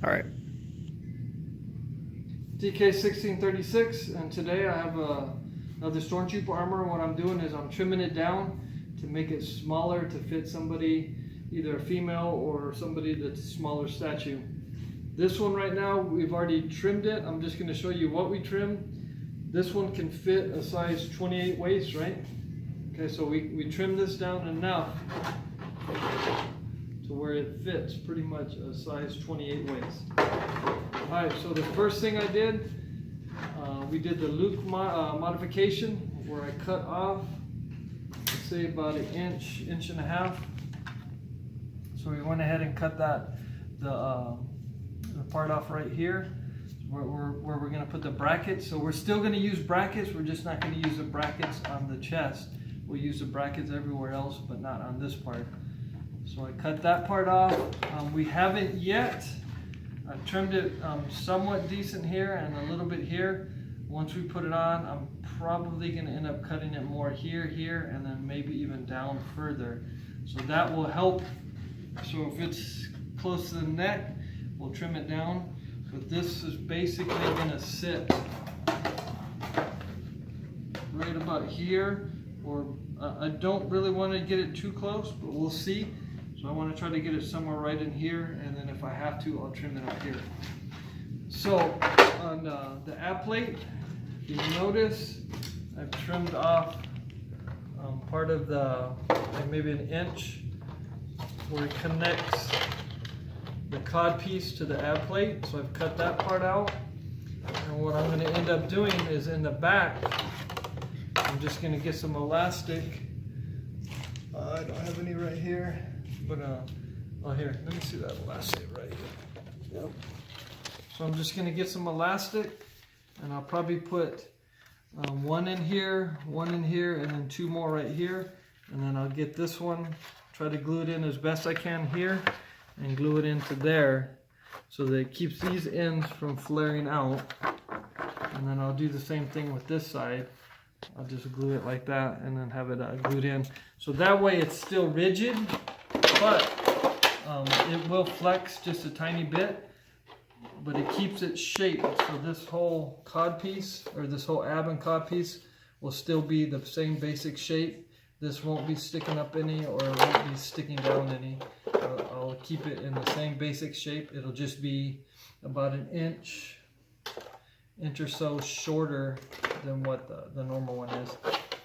All right. DK1636, and today I have another Stormtrooper armor. What I'm doing is I'm trimming it down to make it smaller to fit somebody, either a female or somebody that's a smaller statue. This one right now, we've already trimmed it. I'm just going to show you what we trimmed. This one can fit a size 28 waist, right? Okay, so we trimmed this down enough to where it fits pretty much a size 28 waist. Alright, so the first thing I did, we did the Luke modification where I cut off, let's say about an inch, inch and a half. So we went ahead and cut that, the part off right here where we're going to put the brackets. So we're still going to use brackets, we're just not going to use the brackets on the chest. We'll use the brackets everywhere else, but not on this part. So I cut that part off. We haven't yet. I've trimmed it somewhat decent here and a little bit here. Once we put it on, I'm probably going to end up cutting it more here, and then maybe even down further. So that will help. So if it's close to the neck, we'll trim it down. But this is basically going to sit right about here. Or I don't really want to get it too close, but we'll see. So I want to try to get it somewhere right in here, and then if I have to, I'll trim it up here. So on the ab plate, if you notice, I've trimmed off part of the, maybe an inch, where it connects the cod piece to the ab plate. So I've cut that part out. And what I'm going to end up doing is in the back, I'm just going to get some elastic. I don't have any right here. But oh, here, let me see that elastic right here. Yep. So I'm just going to get some elastic, and I'll probably put one in here, and then two more right here. And then I'll get this one, try to glue it in as best I can here, and glue it into there so that it keeps these ends from flaring out. And then I'll do the same thing with this side. I'll just glue it like that and then have it glued in. So that way it's still rigid, but it will flex just a tiny bit, but it keeps its shape. So this whole cod piece, or this whole ab and cod piece, will still be the same basic shape. This won't be sticking up any, or it won't be sticking down any. I'll keep it in the same basic shape. It'll just be about an inch or so shorter than what the normal one is.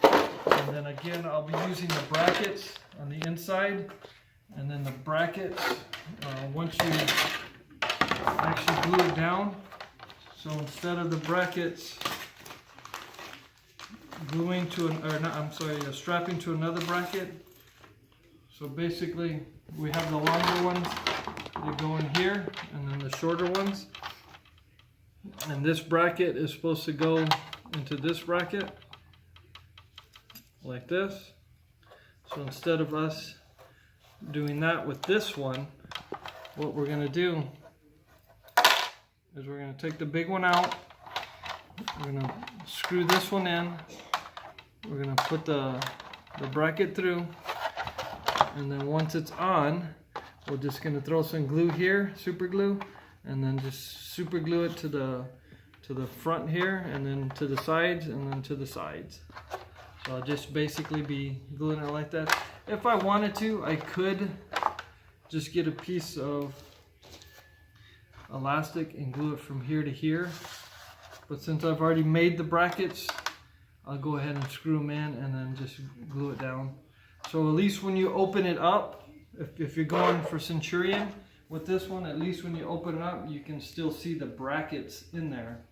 And then again, I'll be using the brackets on the inside. And then the brackets, once you actually glue it down, so instead of the brackets gluing to strapping to another bracket, so basically we have the longer ones that go in here, and then the shorter ones. And this bracket is supposed to go into this bracket like this. So instead of us doing that with this one, what we're going to do is we're going to take the big one out, we're going to screw this one in, we're going to put the bracket through, and then once it's on, we're just going to throw some glue here, super glue, and then just super glue it to the front here, and then to the sides, and then to the sides. So I'll just basically be gluing it like that. If I wanted to, I could just get a piece of elastic and glue it from here to here. But since I've already made the brackets, I'll go ahead and screw them in and then just glue it down. So at least when you open it up, if you're going for Centurion with this one, at least when you open it up, you can still see the brackets in there.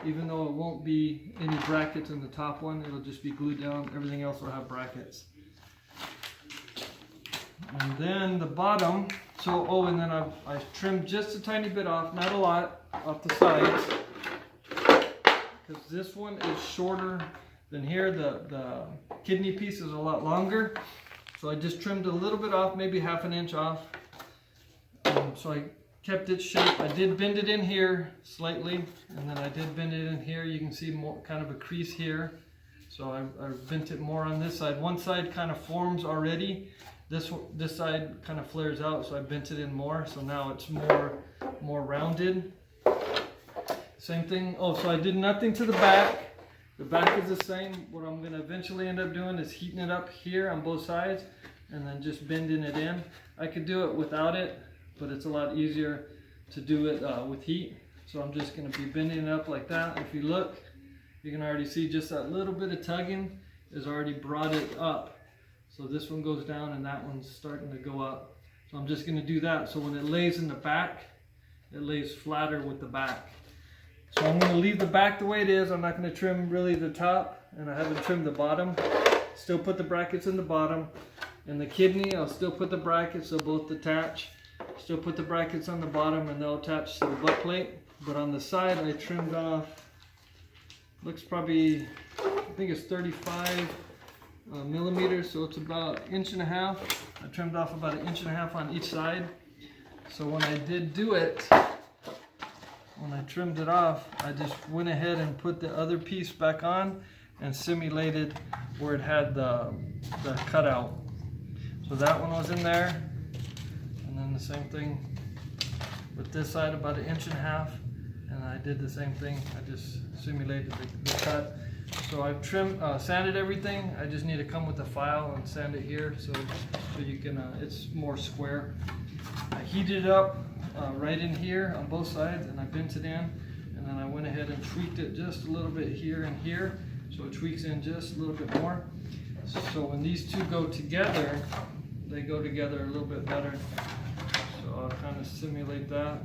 Even though it won't be any brackets in the top one, it'll just be glued down. Everything else will have brackets. And then the bottom, so and then I trimmed just a tiny bit off, not a lot, off the sides, because this one is shorter than here. The kidney piece is a lot longer, so I just trimmed a little bit off, maybe half an inch off. So I kept its shape. I did bend it in here slightly, and then I did bend it in here. You can see more kind of a crease here. So I bent it more on this side. One side kind of forms already. This side kind of flares out, so I bent it in more. So now it's more more rounded. Same thing. Oh, so I did nothing to the back. The back is the same. What I'm going to eventually end up doing is heating it up here on both sides and then just bending it in. I could do it without it, but it's a lot easier to do it with heat. So I'm just going to be bending it up like that. If you look, you can already see just that little bit of tugging has already brought it up. So this one goes down and that one's starting to go up. So I'm just going to do that. So when it lays in the back, it lays flatter with the back. So I'm going to leave the back the way it is. I'm not going to trim really the top, and I haven't trimmed the bottom. Still put the brackets in the bottom. And the kidney, I'll still put the brackets, so both attach. Still put the brackets on the bottom and they'll attach to the butt plate. But on the side I trimmed off, looks probably, I think it's 35 millimeters, so it's about 1.5 inches. I trimmed off about 1.5 inches on each side. So when I did do it, when I trimmed it off, I just went ahead and put the other piece back on and simulated where it had the cutout. So that one was in there, and then the same thing with this side, about 1.5 inches, and I did the same thing. I just simulated the cut. So I've trimmed, sanded everything. I just need to come with a file and sand it here so you can, it's more square. I heated it up right in here on both sides, and I bent it in, and then I went ahead and tweaked it just a little bit here and here, so it tweaks in just a little bit more. So when these two go together, they go together a little bit better. So I'll kind of simulate that,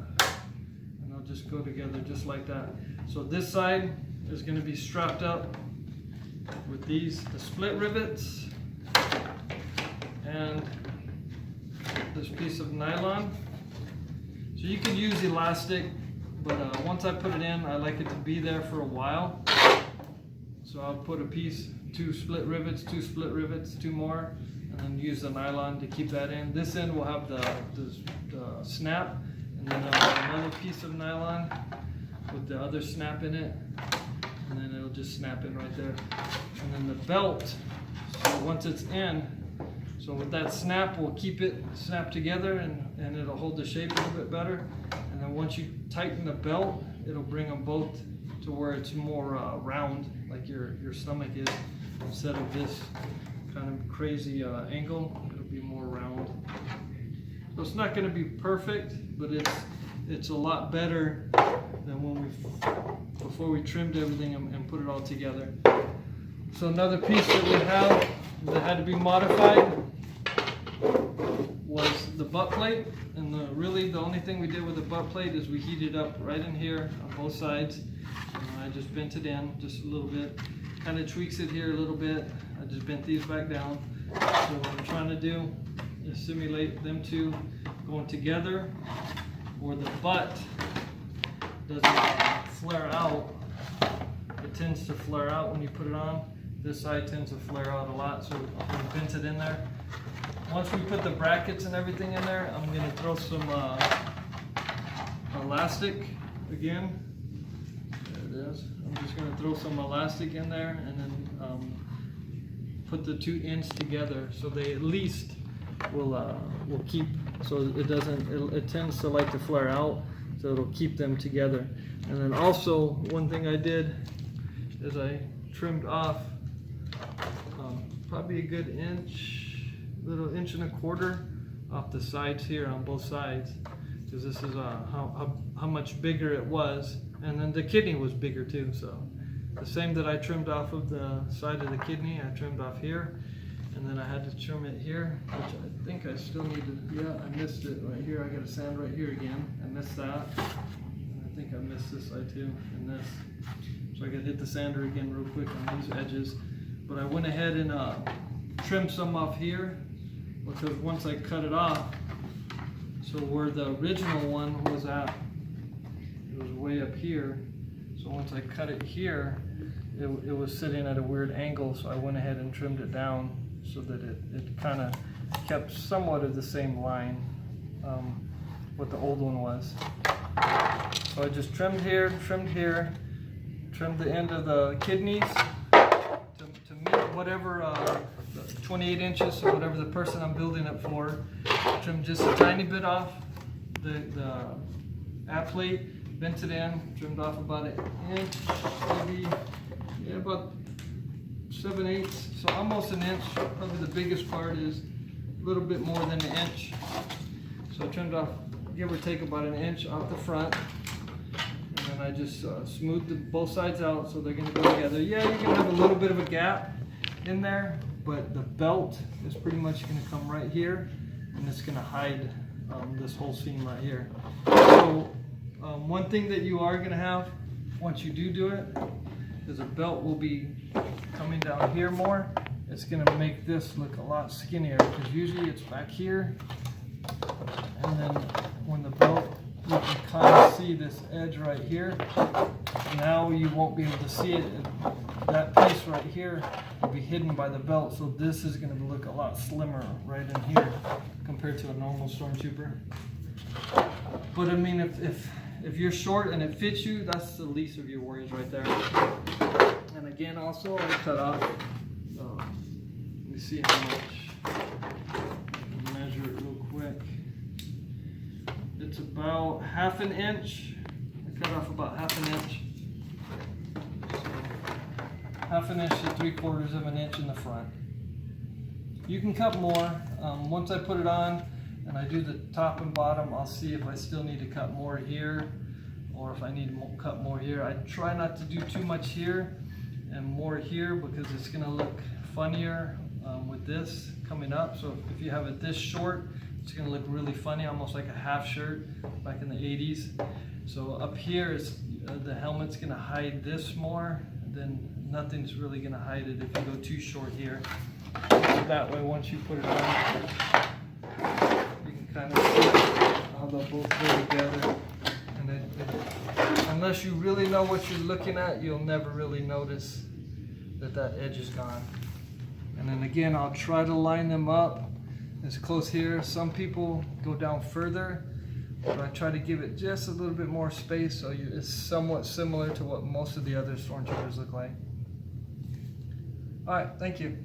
and they'll just go together just like that. So this side is going to be strapped up with the split rivets and this piece of nylon. So you could use elastic, but once I put it in, I like it to be there for a while. So I'll put a piece, 2 split rivets, 2 more, and then use the nylon to keep that in. This end will have the snap, and then I'll have another piece of nylon with the other snap in it, and then it'll just snap in right there. And then the belt, so once it's in, so with that snap, we'll keep it snapped together, and it'll hold the shape a little bit better. And then once you tighten the belt, it'll bring them both to where it's more round, like your stomach is, instead of this kind of crazy angle. It'll be more round. So it's not going to be perfect, but it's a lot better than when before we trimmed everything and put it all together. So another piece that we have that had to be modified was the butt plate, and really the only thing we did with the butt plate is we heated up right in here on both sides. I just bent it in just a little bit, kind of tweaks it here a little bit. I just bent these back down. So what I'm trying to do is simulate them two going together, where the butt doesn't flare out. It tends to flare out when you put it on. This side tends to flare out a lot, so we bent it in there. Once we put the brackets and everything in there, I'm going to throw some elastic again. There it is. I'm just going to throw some elastic in there, and then put the 2 ends together so they at least will keep, so it doesn't, it tends to like to flare out, so it'll keep them together. And then also one thing I did is I trimmed off probably a good little 1.25 inches off the sides here on both sides, because this is how much bigger it was, and then the kidney was bigger too. So the same that I trimmed off of the side of the kidney, I trimmed off here, and then I had to trim it here, which I think I still need to. Yeah, I missed it right here. I got to sand right here again. I missed that, and I think I missed this side too, and this. So I got to hit the sander again real quick on these edges. But I went ahead and trimmed some off here, because once I cut it off, so where the original one was at, it was way up here. So once I cut it here, it was sitting at a weird angle, so I went ahead and trimmed it down so that it kind of kept somewhat of the same line what the old one was. So I just trimmed here, trimmed the end of the kidneys to meet whatever 28 inches, so whatever the person I'm building it for. Trimmed just a tiny bit off the plate, bent it in, trimmed off about an inch, maybe, yeah, about 7/8, so almost an inch. Probably the biggest part is a little bit more than an inch. So I trimmed off, give or take, about an inch off the front. And then I just smoothed both sides out so they're going to go together. Yeah, you're going to have a little bit of a gap in there, but the belt is pretty much going to come right here, and it's going to hide this whole seam right here. So one thing that you are going to have once you do it is a belt will be coming down here more. It's going to make this look a lot skinnier, because usually it's back here, and then when the belt, you can kind of see this edge right here. Now you won't be able to see it. That piece right here will be hidden by the belt, so this is going to look a lot slimmer right in here compared to a normal stormtrooper. But I mean, if you're short and it fits you, that's the least of your worries right there. And again, also I cut off. Let me see how much. Measure it real quick. It's about 1/2 inch. I cut off about 1/2 inch. So 1/2 inch to 3/4 of an inch in the front. You can cut more. Once I put it on and I do the top and bottom, I'll see if I still need to cut more here, or if I need to cut more here. I try not to do too much here and more here, because it's going to look funnier with this coming up. So if you have it this short, it's going to look really funny, almost like a half shirt back in the 80s. So up here, is the helmet's going to hide this more, then nothing's really going to hide it if you go too short here. That way, once you put it on, you can kind of see how they'll both go together. And unless you really know what you're looking at, you'll never really notice that edge is gone. And then again, I'll try to line them up as close here. Some people go down further, but I try to give it just a little bit more space, so it's somewhat similar to what most of the other stormtroopers look like. All right, thank you.